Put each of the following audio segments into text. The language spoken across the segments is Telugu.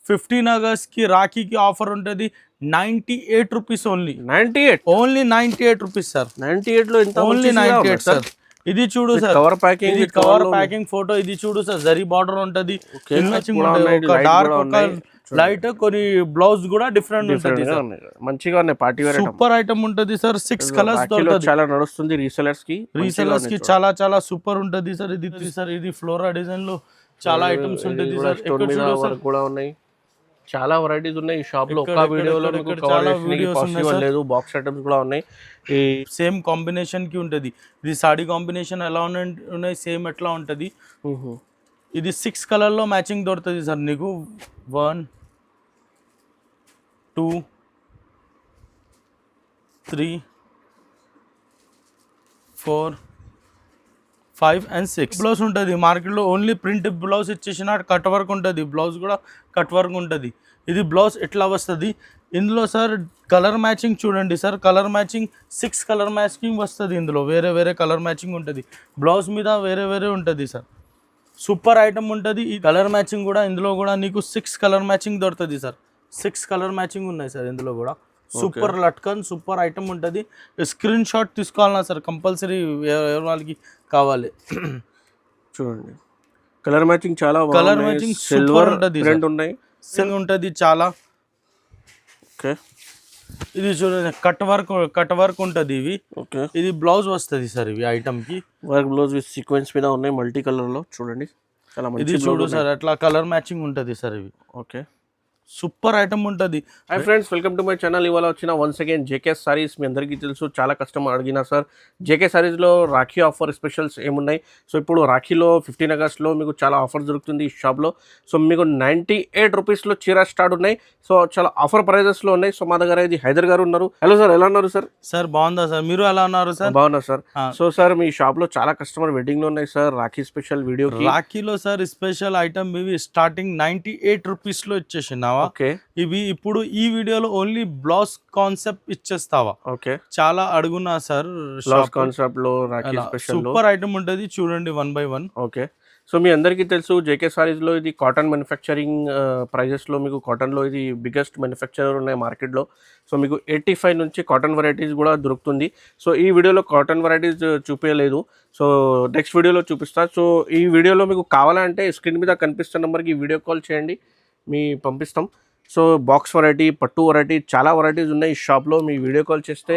15 ఆగస్ట్కి రాఖీకి ఆఫర్ ఉంటుంది 98 rupees only. 98 only 98 rupees sir. 98 లో ఇంత ఓన్లీ 98 సార్. ఇది చూడు సార్, కవర్ ప్యాకింగ్, ఇది కవర్ ప్యాకింగ్ ఫోటో. ఇది చూడు సార్, జరీ బార్డర్ ఉంటది, ఒక డార్క్ ఒక లైట్, కొన్ని బ్లౌజ్ కూడా డిఫరెంట్ ఉంటది. మంచిగా ఉన్నాయి, పార్టీ వేర్ సూపర్ ఐటమ్ ఉంటది సార్. 6 కలర్స్ దొరుకుతుంది, చాలా నడుస్తుంది రీసెలర్స్ కి చాలా చాలా సూపర్ ఉంటది సార్. ఇది సార్, ఇది ఫ్లోరా డిజైన్ లో చాలా ఐటమ్స్ ఉంటది సార్. కూడా ఉన్నాయి, చాలా వెరైటీస్ ఉన్నాయి ఈ షాప్ లో. ఒక వీడియోలో మీకు కవర్ పాసిబుల్ లేదు. బాక్స్ ఐటమ్స్ కూడా ఉన్నాయి. ఈ సేమ్ కాంబినేషన్ కి ఉంటది. ఇది సాడీ కాంబినేషన్ ఎలా ఉన్నాయి సేమ్ ఎట్లా ఉంటది. ఇది 6 కలర్ లో మ్యాచింగ్ దొరుకుతుంది సార్ నీకు. 1 2 3 4 5 and 6 బ్లౌజ్ ఉంటుంది మార్కెట్లో. ఓన్లీ ప్రింట్ బ్లౌజ్ ఇచ్చేసిన కట్ వర్క్ ఉంటుంది, బ్లౌజ్ కూడా కట్ వర్క్ ఉంటుంది. ఇది బ్లౌజ్ ఎట్లా వస్తుంది ఇందులో సార్, కలర్ మ్యాచింగ్ చూడండి sir. Colour matching 6 colour matching వస్తుంది ఇందులో. వేరే వేరే కలర్ మ్యాచింగ్ ఉంటుంది, బ్లౌజ్ మీద వేరే వేరే ఉంటుంది సార్. సూపర్ ఐటమ్ ఉంటుంది. ఈ కలర్ మ్యాచింగ్ కూడా ఇందులో కూడా నీకు 6 కలర్ మ్యాచింగ్ దొరుకుతుంది సార్. 6 కలర్ మ్యాచింగ్ ఉన్నాయి సార్ ఇందులో కూడా. సూపర్ లట్కన్, సూపర్ ఐటమ్ ఉంటుంది. స్క్రీన్ షాట్ తీసుకోవాలన్నా సార్ కంపల్సరీ, ఎవరి వాళ్ళకి కావాలి. చూడండి కలర్ మ్యాచింగ్ చాలా కలర్ మ్యాచింగ్ సూపర్ ఉంటుంది, ఉన్నాయి సింగ్ ఉంటుంది చాలా. ఓకే, ఇది చూడండి కట్ వర్క్ ఉంటుంది ఇవి. ఓకే, ఇది బ్లౌజ్ వస్తుంది సార్. ఇవి ఐటమ్ కి వర్క్ బ్లౌజ్ విత్ సీక్వెన్స్ మీద ఉన్నాయి, మల్టీ కలర్ లో. చూడండి చాలా మంచి. ఇది చూడు సార్, అట్లా కలర్ మ్యాచింగ్ ఉంటుంది సార్. ఇవి ఓకే, సూపర్ ఐటమ్ ఉంటుంది. Hi friends, welcome to my channel. ఇవాళ వచ్చిన వన్స్ అగైన్ జేకే సారీస్. మీ అందరికీ తెలుసు, చాలా కస్టమర్ అడిగినా సార్ జేకే సారీస్లో రాఖీ ఆఫర్ స్పెషల్స్ ఏమున్నాయి. సో ఇప్పుడు రాఖీలో 15 ఆగస్ట్లో మీకు చాలా ఆఫర్ దొరుకుతుంది ఈ షాప్లో. సో మీకు 98 రూపీస్లో చీర స్టార్ట్ ఉన్నాయి. సో చాలా ఆఫర్ ప్రైజెస్లో ఉన్నాయి. సో మా దగ్గర ఇది హైదర్ గారు ఉన్నారు. హలో సార్, ఎలా ఉన్నారు సార్? సార్ బాగుందా సార్, మీరు ఎలా ఉన్నారు సార్? బాగున్నా సార్. సో సార్ మీ షాప్లో చాలా కస్టమర్ వెయిటింగ్లో ఉన్నాయి సార్ రాఖీ స్పెషల్ వీడియో. రాఖీలో సార్ స్పెషల్ ఐటమ్ ఇవి స్టార్టింగ్ 98 రూపీస్లో ఇచ్చేసినావా? ఓకే, ఇవి ఇప్పుడు ఈ వీడియోలో ఓన్లీ బ్లౌజ్ కాన్సెప్ట్ ఇచ్చేస్తావా? ఓకే, చాలా అడుగునా సార్. బ్లౌజ్ కాన్సెప్ట్ లో రాఖీ స్పెషల్ సూపర్ ఐటమ్ ఉంటుంది చూడండి 1 by 1. ఓకే, సో మీ అందరికీ తెలుసు జేకే సారీస్లో ఇది కాటన్ మ్యానుఫ్యాక్చరింగ్ ప్రైజెస్లో మీకు కాటన్లో ఇది బిగ్గెస్ట్ మ్యానుఫ్యాక్చరర్ ఉన్నాయి మార్కెట్లో. సో మీకు 85 నుంచి కాటన్ వెరైటీస్ కూడా దొరుకుతుంది. సో ఈ వీడియోలో కాటన్ వెరైటీస్ చూపించలేదు, సో నెక్స్ట్ వీడియోలో చూపిస్తా. సో ఈ వీడియోలో మీకు కావాలంటే స్క్రీన్ మీద కనిపిస్తున్న నెంబర్కి వీడియో కాల్ చేయండి, మీ పంపిస్తాం. సో బాక్స్ వెరైటీ, పట్టు వెరైటీ, చాలా వెరైటీస్ ఉన్నాయి ఈ షాప్లో. మీ వీడియో కాల్ చేస్తే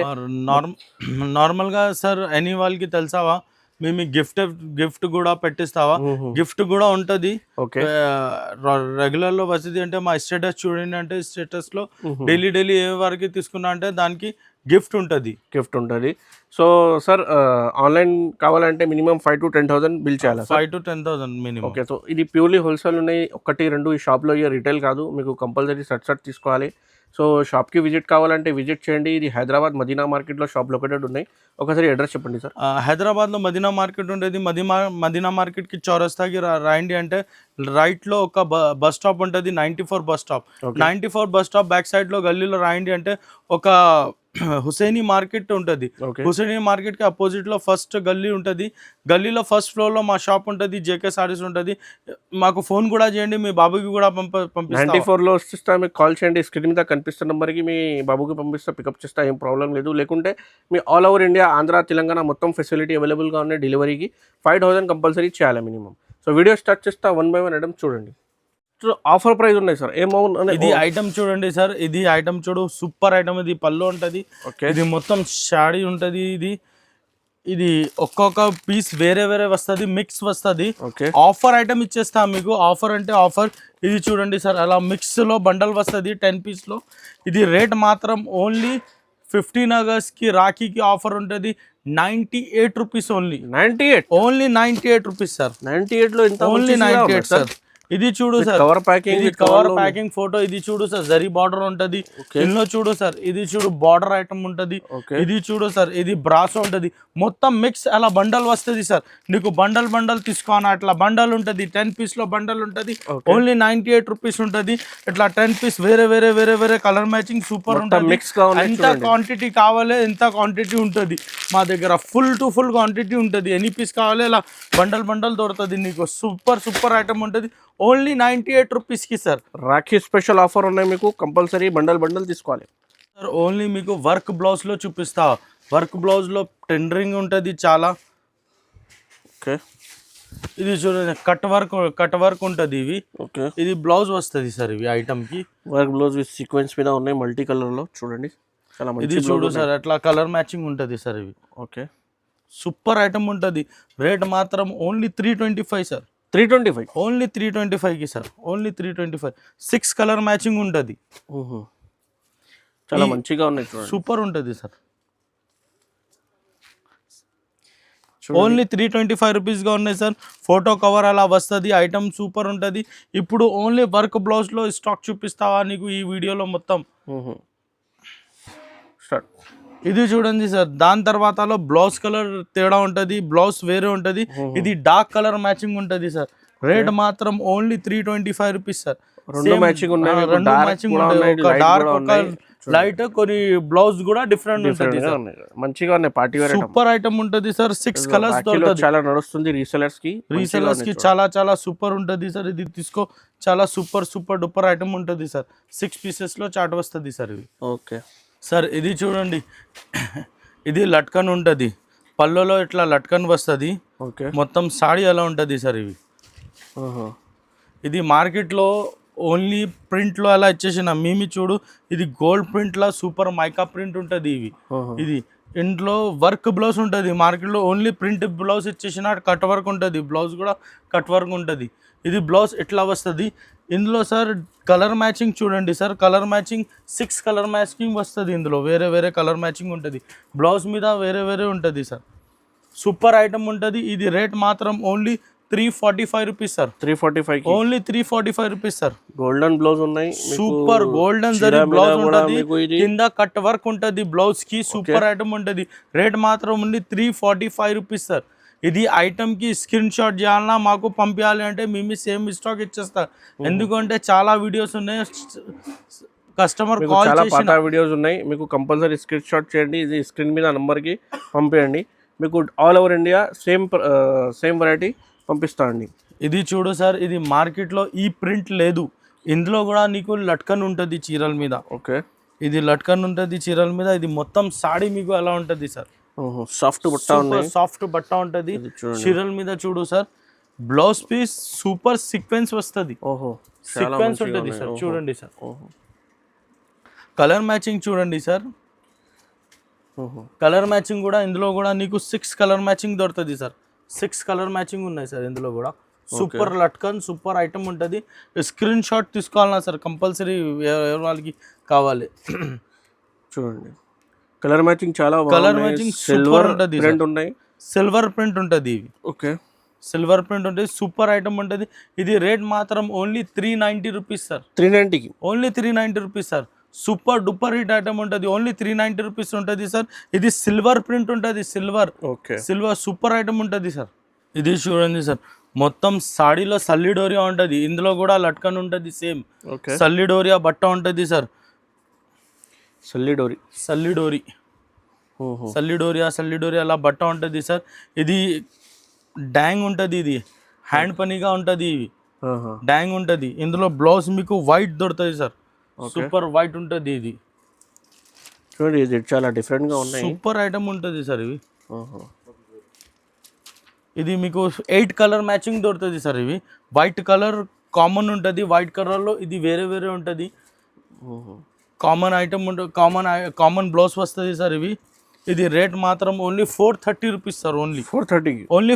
నార్మల్గా సార్ ఎనీ వాళ్ళకి తెలుసావా మేము గిఫ్ట్ కూడా పెట్టిస్తావా? గిఫ్ట్ కూడా ఉంటుంది. రెగ్యులర్ లో వసతి అంటే మా స్టేటస్ చూడండి, అంటే స్టేటస్ లో డైలీ ఏ వరకు తీసుకున్నా అంటే దానికి గిఫ్ట్ ఉంటుంది. సో సార్ ఆన్లైన్ కావాలంటే మినిమం 5 to 10,000 బిల్ చేయాలి. 5 to 10,000 మినిమం. ఓకే, సో ఇది ప్యూర్లీ హోల్సేల్ ఉన్నాయి, 1 2 ఈ షాప్లో. ఇక రిటైల్ కాదు, మీకు కంపల్సరీ సెట్ తీసుకోవాలి. సో షాప్కి విజిట్ కావాలంటే విజిట్ చేయండి. ఇది హైదరాబాద్ మదీనా మార్కెట్లో షాప్ లొకేటెడ్ ఉన్నాయి. ఒకసారి అడ్రస్ చెప్పండి సార్. హైదరాబాద్లో మదీనా మార్కెట్ ఉంటుంది. మదీనా మార్కెట్కి చౌరస్తాకి రాయండి అంటే రైట్లో ఒక బస్ స్టాప్ ఉంటుంది, 94 bus stop. 94 bus stop back సైడ్లో గల్లీలో రాయండి అంటే ఒక హుసేనీ మార్కెట్ ఉంటుంది. హుసేనీ మార్కెట్ కి అపోజిట్ లో ఫస్ట్ గల్లీ ఉంటుంది. గల్లీలో ఫస్ట్ ఫ్లోర్ లో మా షాప్ ఉంటుంది, జేకే సారీస్ ఉంటుంది. మాకు ఫోన్ కూడా చేయండి, మీ బాబుకి కూడా పంపిస్తాం. 94 లో వస్తే మీకు కాల్ చేయండి, స్క్రీన్ మీద కనిపిస్తున్న నెంబర్కి మీ బాబుకి పంపిస్తే పికప్ చేస్తా, ఏం ప్రాబ్లం లేదు. లేకుంటే మీ all over India, Andhra, Telangana మొత్తం ఫెసిలిటీ అవైలబుల్గా ఉన్నాయి. డెలివరీకి 5,000 కంపల్సరీ చేయాలి మినిమం. సో వీడియో స్టార్ట్ చేస్తా, 1 by 1 ఐటమ్ చూడండి. ఆఫర్ ప్రైస్ ఉన్నాయి సార్. ఇది ఐటమ్ చూడండి సార్, ఇది ఐటమ్ చూడు, సూపర్ ఐటమ్. ఇది పళ్ళు ఉంటుంది, ఇది మొత్తం షాడీ ఉంటుంది. ఇది ఒక్కొక్క పీస్ వేరే వేరే వస్తుంది, మిక్స్ వస్తుంది. ఆఫర్ ఐటమ్ ఇచ్చేస్తా మీకు. ఆఫర్ అంటే ఆఫర్. ఇది చూడండి సార్, అలా మిక్స్ లో బండల్ వస్తుంది 10 పీస్ లో. ఇది రేట్ మాత్రం ఓన్లీ 15 ఆగస్ట్కి రాఖీకి ఆఫర్ ఉంటుంది 98 rupees only. 98 only 98 rupees sir. 98 లో ఓన్లీ 98 సార్. ఇది చూడు సార్, కవర్ ప్యాకింగ్, ఇది కవర్ ప్యాకింగ్ ఫోటో. ఇది చూడు సార్, జరీ బార్డర్ ఉంటది. ఇందులో చూడు సార్, ఇది చూడు బార్డర్ ఐటమ్ ఉంటది. ఇది చూడు సార్, ఇది బ్రాస్ ఉంటది. మొత్తం మిక్స్ అలా బండల్ వస్తుంది సార్. నీకు బండల్ తీసుకోనా, అట్లా బండల్ ఉంటది. 10 పీస్ లో బండల్ ఉంటది. ఓన్లీ 98 రూపీస్ ఉంటది. ఇట్లా 10 పీస్ వేరే వేరే కలర్ మ్యాచింగ్ సూపర్ ఉంటుంది. ఎంత క్వాంటిటీ కావాలి ఎంత క్వాంటిటీ ఉంటుంది మా దగ్గర. ఫుల్ టు ఫుల్ క్వాంటిటీ ఉంటుంది. ఎన్ని పీస్ కావాలి ఇలా బండల్ దొరుకుతుంది నీకు. సూపర్ ఐటమ్ ఉంటుంది. ఓన్లీ 98 రూపీస్కి సార్. రాఖీ స్పెషల్ ఆఫర్ ఉన్నాయి మీకు, కంపల్సరీ బండల్ తీసుకోవాలి సార్. ఓన్లీ మీకు వర్క్ బ్లౌజ్లో చూపిస్తా. వర్క్ బ్లౌజ్లో టెండరింగ్ ఉంటుంది చాలా. ఓకే, ఇది చూడండి కట్ వర్క్ ఉంటుంది ఇవి. ఓకే, ఇది బ్లౌజ్ వస్తుంది సార్. ఇవి ఐటమ్కి వర్క్ బ్లౌజ్ విత్ సీక్వెన్స్ మీద ఉన్నాయి, మల్టీ కలర్లో చూడండి, చాలా మంచి. ఇది చూడు సార్, అట్లా కలర్ మ్యాచింగ్ ఉంటుంది సార్. ఇవి ఓకే, సూపర్ ఐటమ్ ఉంటుంది. రేట్ మాత్రం ఓన్లీ 325 సార్. 325, ఓన్లీ 325కి సార్. ఓన్లీ 325. 6 కలర్ మ్యాచింగ్ ఉంటుంది. చాలా మంచిగా ఉన్నాయి చూడండి, సూపర్ ఉంటుంది సార్. ఓన్లీ 325 రూపీస్గా ఉన్నాయి సార్. ఫోటో కవర్ అలా వస్తుంది. ఐటమ్ సూపర్ ఉంటుంది. ఇప్పుడు ఓన్లీ వర్క్ బ్లౌజ్లో స్టాక్ చూపిస్తావా నీకు ఈ వీడియోలో మొత్తం. స్టార్ట్. ఇది చూడండి సార్. దాని తర్వాతలో బ్లౌజ్ కలర్ తేడా ఉంటుంది, బ్లౌజ్ వేరే ఉంటుంది. ఇది డార్క్ కలర్ మ్యాచింగ్ ఉంటుంది సార్. రేట్ మాత్రం ఓన్లీ 325 రూపీస్ సార్. రెండు మ్యాచింగ్ ఉన్నాయి, రెండు మ్యాచింగ్ ఉంటాయి. ఒక డార్క్ ఒక లైట్, కొన్ని బ్లౌజ్ కూడా డిఫరెంట్ ఉంటుంది సార్. మంచిగా ఉన్నాయి, పార్టీ వేర్ సూపర్ ఐటమ్ ఉంటుంది సార్. 6 కలర్స్ దొరుకుతుంది. చాలా నడుస్తుంది రీసెలర్స్ కి చాలా సూపర్ ఉంటుంది సార్. ఇది తీసుకో, చాలా సూపర్ డూపర్ ఐటమ్ ఉంటుంది సార్. 6 పీసెస్ లో చాట్ వస్తుంది సార్ ఇది. ఓకే సార్, ఇది చూడండి. ఇది లట్కన్ ఉంటుంది, పళ్ళులో ఇట్లా లట్కన్ వస్తుంది. ఓకే, మొత్తం సాడీ అలా ఉంటుంది సార్. ఇవి ఇది మార్కెట్లో ఓన్లీ ప్రింట్లో అలా ఇచ్చేసిన మేము చూడు. ఇది గోల్డ్ ప్రింట్లో సూపర్ మైకా ప్రింట్ ఉంటుంది. ఇది ఇంట్లో వర్క్ బ్లౌజ్ ఉంటుంది. మార్కెట్లో ఓన్లీ ప్రింట్ బ్లౌజ్ ఇచ్చేసిన కట్ వర్క్ ఉంటుంది. బ్లౌజ్ కూడా కట్ వర్క్ ఉంటుంది. ఇది బ్లౌజ్ ఎట్లా వస్తుంది. ఇందులో సార్ కలర్ మ్యాచింగ్ చూడండి sir. Colour matching 6 colour matching వస్తుంది. ఇందులో వేరే కలర్ మ్యాచింగ్ ఉంటుంది. బ్లౌజ్ మీద వేరే ఉంటుంది సార్. సూపర్ ఐటమ్ ఉంటుంది. ఇది రేట్ మాత్రం only 345 rupees sir. 345, only 345 rupees sir. Golden blouse ఉన్నాయి, సూపర్ గోల్డెన్ జరీ బ్లౌజ్ ఉంటుంది. కింద కట్ వర్క్ ఉంటుంది బ్లౌజ్ కి. సూపర్ ఐటమ్ ఉంటుంది. రేట్ మాత్రం ఓన్లీ 345 రూపీస్ సార్. ఇది ఐటమ్ కి స్క్రీన్ షాట్ చేయాలన్నా మాకు పంపించాలి అంటే మేము సేమ్ స్టాక్ ఇచ్చేస్తాం. ఎందుకంటే చాలా వీడియోస్ ఉన్నాయి. కస్టమర్ కాల్ చేసిన వీడియోస్ ఉన్నాయి, మీకు కంపల్సరీ స్క్రీన్ షాట్ చేయండి. ఇది స్క్రీన్ మీద నంబర్కి పంపించండి. మీకు all over India same variety పంపిస్తానండి. ఇది చూడు సార్, ఇది మార్కెట్లో ఈ ప్రింట్ లేదు. ఇందులో కూడా నీకు లట్కన్ ఉంటుంది చీరల మీద. ఓకే, ఇది లట్కన్ ఉంటుంది చీరల మీద. ఇది మొత్తం సాడీ మీకు అలా ఉంటుంది సార్. సాఫ్ట్ బట్ట ఉంటుంది చీరల మీద. చూడు sir, blouse piece super sequence వస్తుంది. సీక్వెన్స్ ఉంటుంది సార్. చూడండి సార్, కలర్ మ్యాచింగ్ చూడండి సార్. కలర్ మ్యాచింగ్ కూడా ఇందులో కూడా నీకు 6 కలర్ మ్యాచింగ్ దొరుకుతుంది సార్. 6 కలర్ మ్యాచింగ్ ఉన్నాయి సార్ ఇందులో కూడా. సూపర్ లట్కన్ సూపర్ ఐటమ్ ఉంటుంది. స్క్రీన్ షాట్ తీసుకోవాలన్నా సార్ కంపల్సరీ, ఎవరి వాళ్ళకి కావాలి. చూడండి, కలర్ మ్యాచింగ్ చాలా కలర్ మ్యాచింగ్ సూపర్ ఉంటుంది. సిల్వర్ ప్రింట్ ఉంటుంది ఇవి. ఓకే, సిల్వర్ ప్రింట్ ఉంటుంది. సూపర్ ఐటమ్ ఉంటుంది. ఇది రేట్ మాత్రం ఓన్లీ 390 రూపీస్ సార్. 390కి only 390 rupees sir. Super duper hit item ఉంటుంది. ఓన్లీ 390 రూపీస్ ఉంటుంది సార్. ఇది సిల్వర్ ప్రింట్ ఉంటుంది. సిల్వర్ సూపర్ ఐటమ్ ఉంటుంది సార్. ఇది చూడండి సార్, మొత్తం సాడీలో సల్లిడోరియా ఉంటుంది. ఇందులో కూడా లట్కన్ ఉంటుంది సేమ్. సల్లిడోరియా బట్ట ఉంటుంది సార్. సల్లిడోరియా అలా బట్ట ఉంటుంది సార్. ఇది డ్యాంగ్ ఉంటుంది. ఇది హ్యాండ్ పనిగా ఉంటుంది. ఇవి డ్యాంగ్ ఉంటుంది. ఇందులో బ్లౌజ్ మీకు వైట్ దొరుకుతుంది సార్. సూపర్ వైట్ ఉంటుంది. ఇది చూడండి, ఇది చాలా డిఫరెంట్గా ఉన్నాయి. సూపర్ ఐటమ్ ఉంటుంది సార్. ఇవి ఇది మీకు 8 కలర్ మ్యాచింగ్ దొరుకుతుంది సార్. ఇవి వైట్ కలర్ కామన్ ఉంటుంది. వైట్ కలర్లో ఇది వేరే ఉంటుంది. కామన్ ఐటమ్ ఉంటుంది. కామన్ బ్లౌజ్ వస్తుంది సార్. ఇవి ఇది రేట్ మాత్రం only 430 rupees sir. Only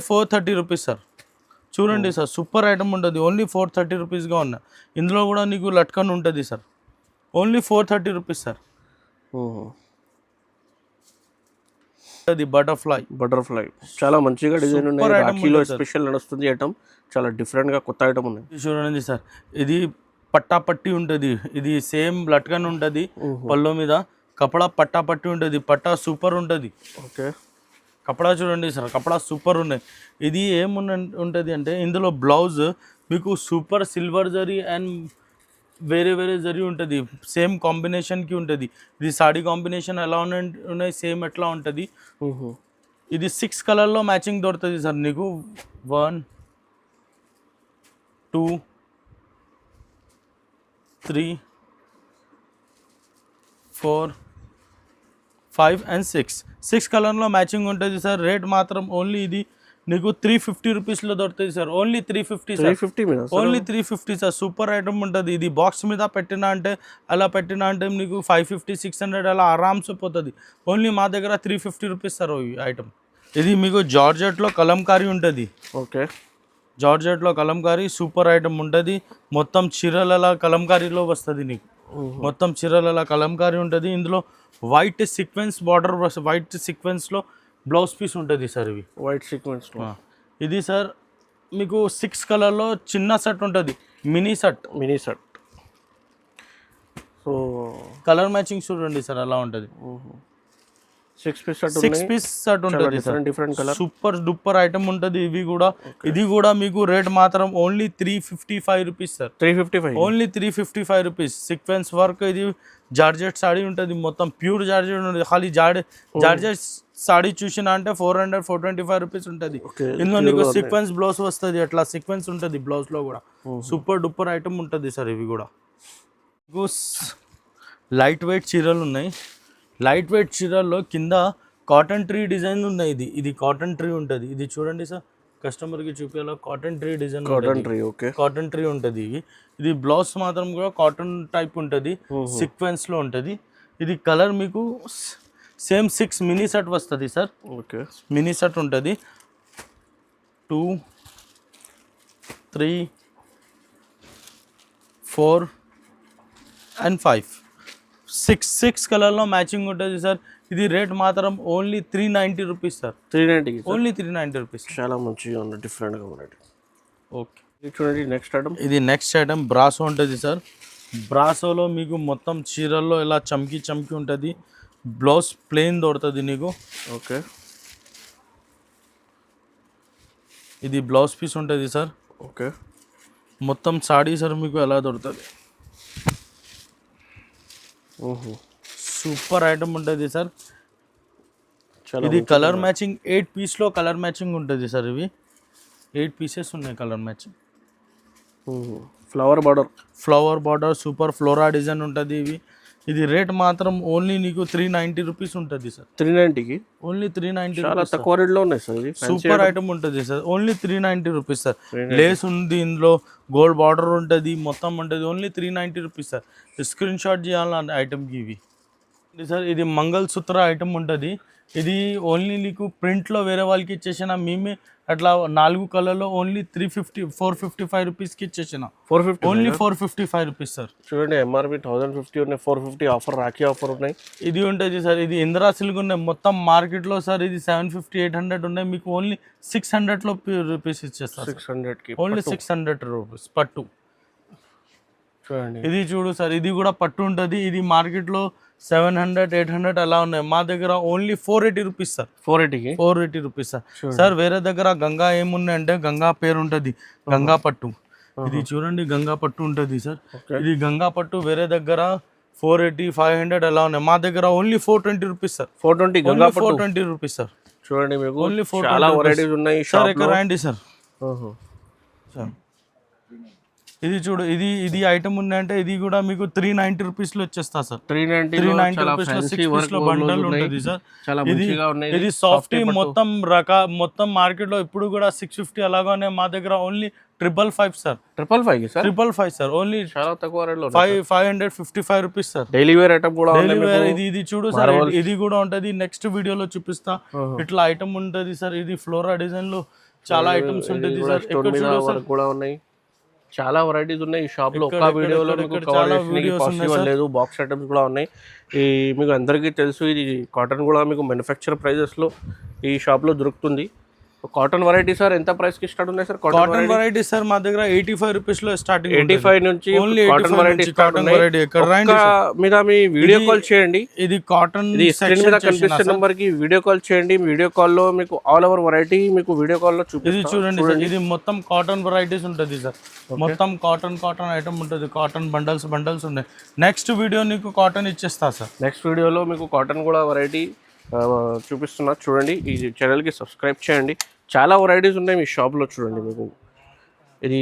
430 rupees sir. చూడండి సార్, సూపర్ ఐటమ్ ఉంటుంది. ఓన్లీ 430 రూపీస్గా ఉన్నాయి. ఇందులో కూడా నీకు లట్కన్ ఉంటుంది సార్. Only 430 rupees sir. అది బటర్ఫ్లై చాలా మంచిగా డిజైన్ ఉన్నాయి. రాఖీలో స్పెషల్ నడుస్తుంది ఐటమ్, చాలా డిఫరెంట్గా కొత్త ఐటమ్ ఉంది. చూడండి సార్, ఇది పట్టాపట్టి ఉంటుంది. ఇది సేమ్ లట్కన్ ఉంటుంది. పళ్ళు మీద కపడా పట్టాపట్టి ఉంటుంది. పట్టా సూపర్ ఉంటుంది. ఓకే, కపడా చూడండి సార్, కపడా సూపర్ ఉన్నాయి. ఇది ఉంటుంది అంటే ఇందులో బ్లౌజ్ మీకు సూపర్ సిల్వర్ జరీ అండ్ వేరే జరీ ఉంటుంది. సేమ్ కాంబినేషన్కి ఉంటుంది. ఇది సాడీ కాంబినేషన్ ఎలా ఉన్నాయి సేమ్ ఎట్లా ఉంటుంది. ఇది 6 కలర్లో మ్యాచింగ్ దొరుకుతుంది సార్ నీకు. 1 2 3 4 5 and 6 కలర్లో మ్యాచింగ్ ఉంటుంది సార్. రేట్ మాత్రం ఓన్లీ ఇది నీకు 350 రూపీస్లో దొరుకుతుంది sir. Only 350 sir. 350 only 350 sir. Super item ఉంటుంది. ఇది బాక్స్ మీద పెట్టినా అంటే అలా పెట్టినా అంటే నీకు 550 600 అలా ఆరామ్సే పోతుంది. ఓన్లీ మా దగ్గర 350 రూపీస్ సార్ ఈ ఐటమ్. ఇది మీకు జార్జెట్లో కలంకారీ ఉంటుంది. ఓకే, జార్జెట్లో కలంకారీ సూపర్ ఐటమ్ ఉంటుంది. మొత్తం చీరల కలంకారీలో వస్తుంది నీకు. మొత్తం చీరల కలంకారీ ఉంటుంది. ఇందులో వైట్ సీక్వెన్స్ బార్డర్, వైట్ సీక్వెన్స్లో బ్లౌజ్ పీస్ ఉంటుంది సార్. ఇవి వైట్ సీక్వెన్స్. ఇది సార్ మీకు 6 కలర్లో చిన్న సెట్ ఉంటుంది, mini set. So colour matching చూడండి సార్ అలా ఉంటుంది. 6 పీస్ సెట్ ఉంటుంది sir. Different colour super duper item ఉంటుంది. ఇవి కూడా ఇది కూడా మీకు రేట్ మాత్రం only 355 rupees sir. 355 only 355 rupees. Sequence work. ఇది జార్జెట్ సాడీ ఉంటుంది. మొత్తం ప్యూర్ జార్జెట్ ఉంటుంది. ఖాళీ జార్జెట్ సాడీ చూసినా అంటే 400 425 రూపీస్ ఉంటుంది. ఇందులో నీకు సీక్వెన్స్ బ్లౌజ్ వస్తుంది. అట్లా సీక్వెన్స్ ఉంటుంది బ్లౌజ్లో కూడా. సూపర్ డూపర్ ఐటమ్ ఉంటుంది సార్. ఇవి కూడా మీకు లైట్ వెయిట్ చీరలు ఉన్నాయి. లైట్ వెయిట్ చీరల్లో కింద కాటన్ ట్రీ డిజైన్ ఉన్నాయి. ఇది కాటన్ ట్రీ ఉంటుంది. ఇది చూడండి సార్, కస్టమర్కి చూపించాలా. Cotton tree design, cotton tree ఉంటుంది. ఇది బ్లౌజ్ మాత్రం కూడా కాటన్ టైప్ ఉంటుంది, సీక్వెన్స్లో ఉంటుంది. ఇది కలర్ మీకు సేమ్ 6 మినీ సెట్ వస్తుంది సార్. ఓకే, మినీ సెట్ ఉంటుంది. 2 3 4 and 5 6 కలర్లో మ్యాచింగ్ ఉంటుంది సార్. ఇది రేట్ మాత్రం only 390 rupees sir. 390 only 390 rupees. చాలా మంచిగా ఉంది, డిఫరెంట్గా ఉన్నది. ఓకే, చూడండి నెక్స్ట్ ఐటమ్. ఇది నెక్స్ట్ ఐటమ్ బ్రాసో ఉంటుంది సార్. బ్రాసోలో మీకు మొత్తం చీరల్లో ఇలా చమ్కి ఉంటుంది. బ్లౌజ్ ప్లెయిన్ దొరుకుతుంది నీకు. ఓకే, ఇది బ్లౌజ్ పీస్ ఉంటుంది సార్. ఓకే, మొత్తం సాడీ సార్ మీకు ఎలా దొరుకుతుంది. సూపర్ ఐటమ్ ఉంటుంది సార్. ఇది కలర్ మ్యాచింగ్ 8 పీస్లో కలర్ మ్యాచింగ్ ఉంటుంది సార్. ఇవి 8 పీసెస్ ఉన్నాయి colour matching. Flower border super flora design ఉంటుంది. ఇది రేట్ మాత్రం ఓన్లీ నీకు 390 రూపీస్ ఉంటుంది సార్. 390కి ఓన్లీ 390. చాలా తక్కువ రేట్లో ఉన్నాయి సార్. ఇది సూపర్ ఐటమ్ ఉంటుంది sir. Only 390 rupees sir. Lace ఉంది, ఇందులో గోల్డ్ బార్డర్ ఉంటుంది, మొత్తం ఉంటుంది. Only 390 rupees sir. Screen shot చేయాలి ఐటమ్కి. ఇవి సార్ ఇది మంగళసూత్ర ఐటమ్ ఉంటుంది. ఇది ఓన్లీ నీకు ప్రింట్లో వేరే వాళ్ళకి ఇచ్చేసిన మేమే అట్లా 4 కలర్లో ఓన్లీ 455 రూపీస్కి ఇచ్చేసిన. 450 ఓన్లీ 455 రూపీస్ సార్. చూడండి ఎంఆర్పి 1050 ఉన్నాయి, 450 ఆఫర్, రాఖీ ఆఫర్ ఉన్నాయి. ఇది ఉంటుంది సార్. ఇది ఇందిరా సిల్క్ ఉన్నాయి. మొత్తం మార్కెట్లో సార్ ఇది 750 800 ఉన్నాయి. మీకు ఓన్లీ 600 రూపీస్ ఇచ్చేస్తారు. 600కి ఓన్లీ 600 రూపీస్ పట్టు. చూడండి ఇది చూడు సార్, ఇది కూడా పట్టు ఉంటుంది. ఇది మార్కెట్లో 700 800 అలా ఉన్నాయి. మా దగ్గర only 480 rupees sir. 480 rupees sir. Sir వేరే దగ్గర గంగా ఏమున్నాయంటే గంగా పేరు ఉంటుంది, గంగా పట్టు. ఇది చూడండి గంగా పట్టు ఉంటుంది సార్. ఇది గంగా పట్టు వేరే దగ్గర 480 500 అలా ఉన్నాయి. మా దగ్గర only 420 rupees sir. 420 rupees sir. చూడండి మీకు ఓన్లీ చాలా వెరైటీస్ ఉన్నాయి సార్. ఇక్కడ రండి సార్. ఇది చూడు, ఇది ఐటమ్ ఉన్నాయంటే ఇది కూడా మీకు 390 రూపీస్లో వచ్చేస్తా సార్. 390 రూపీస్లో 6 పీస్లో బండల్ ఉంటుంది సార్. ఇది సాఫ్ట్ మొత్తం మార్కెట్లో ఇప్పుడు కూడా 650 అలాగానే. మా దగ్గర ఓన్లీ 555 సార్. 555 సార్. ఓన్లీ చాలా తక్కువ రేట్లో 555 rupees sir. Daily wear item కూడా ఇది చూడు సార్, ఇది కూడా ఉంటుంది. నెక్స్ట్ వీడియోలో చూపిస్తా. ఇట్లా ఐటమ్ ఉంటుంది సార్. ఇది ఫ్లోరా డిజైన్ లో చాలా ఐటమ్స్ ఉంటుంది సార్. కూడా ఉన్నాయి, చాలా వెరైటీస్ ఉన్నాయి ఈ షాప్ లో. ఒక్క వీడియోలో మీకు కవర్ చేయడానికి పాసిబుల్ లేదు. బాక్స్ ఐటమ్స్ కూడా ఉన్నాయి. మీకు అందరికీ తెలుసు ఇది కాటన్ కూడా మీకు మ్యానుఫ్యాక్చర్ ప్రైజెస్ లో ఈ షాప్ లో దొరుకుతుంది. కాటన్ వెరైటీ సార్ ఎంత ప్రైస్ కి స్టార్ట్ ఉన్నాయి సార్? కాటన్ వెరైటీ సార్ మా దగ్గర 85 రూపీస్ లో స్టార్టింగ్. 85 నుంచి కాటన్ వెరైటీ స్టార్ట్ ఉన్నాయి. మీద మీ వీడియో కాల్ చేయండి. ఇది కాటన్ స్క్రీన్ మీద కనిపిస్తున్న నంబర్ కి వీడియో కాల్ చేయండి. వీడియో కాల్ లో మీకు ఆల్ ఓవర్ వెరైటీ మీకు వీడియో కాల్ లో చూపిస్తాను. ఇది చూడండి సార్, ఇది మొత్తం కాటన్ వెరైటీస్ ఉంటుంది సార్. మొత్తం కాటన్ ఐటమ్ ఉంటుంది. కాటన్ బండల్స్ ఉన్నాయి. నెక్స్ట్ వీడియో నీకు కాటన్ ఇచ్చేస్తా సార్. నెక్స్ట్ వీడియోలో మీకు కాటన్ కూడా వెరైటీ చూపిస్తున్నా. చూడండి, ఈ ఛానల్కి సబ్స్క్రైబ్ చేయండి. చాలా వెరైటీస్ ఉన్నాయి మీ షాప్లో. చూడండి మీకు ఇది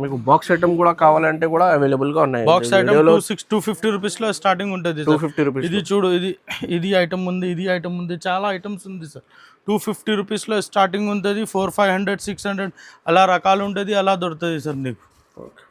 మీకు బాక్స్ ఐటమ్ కూడా కావాలంటే కూడా అవైలబుల్గా ఉన్నాయి. బాక్స్ ఐటమ్ 250 రూపీస్లో స్టార్టింగ్ ఉంటుంది. 250 రూపీస్. ఇది చూడు, ఇది ఐటమ్ ఉంది, ఇది ఐటమ్ ఉంది, చాలా ఐటమ్స్ ఉంది సార్. 250 రూపీస్లో స్టార్టింగ్ ఉంటుంది. 400, 500, 600 అలా రకాలు ఉంటుంది, అలా దొరుకుతుంది సార్ నీకు. ఓకే.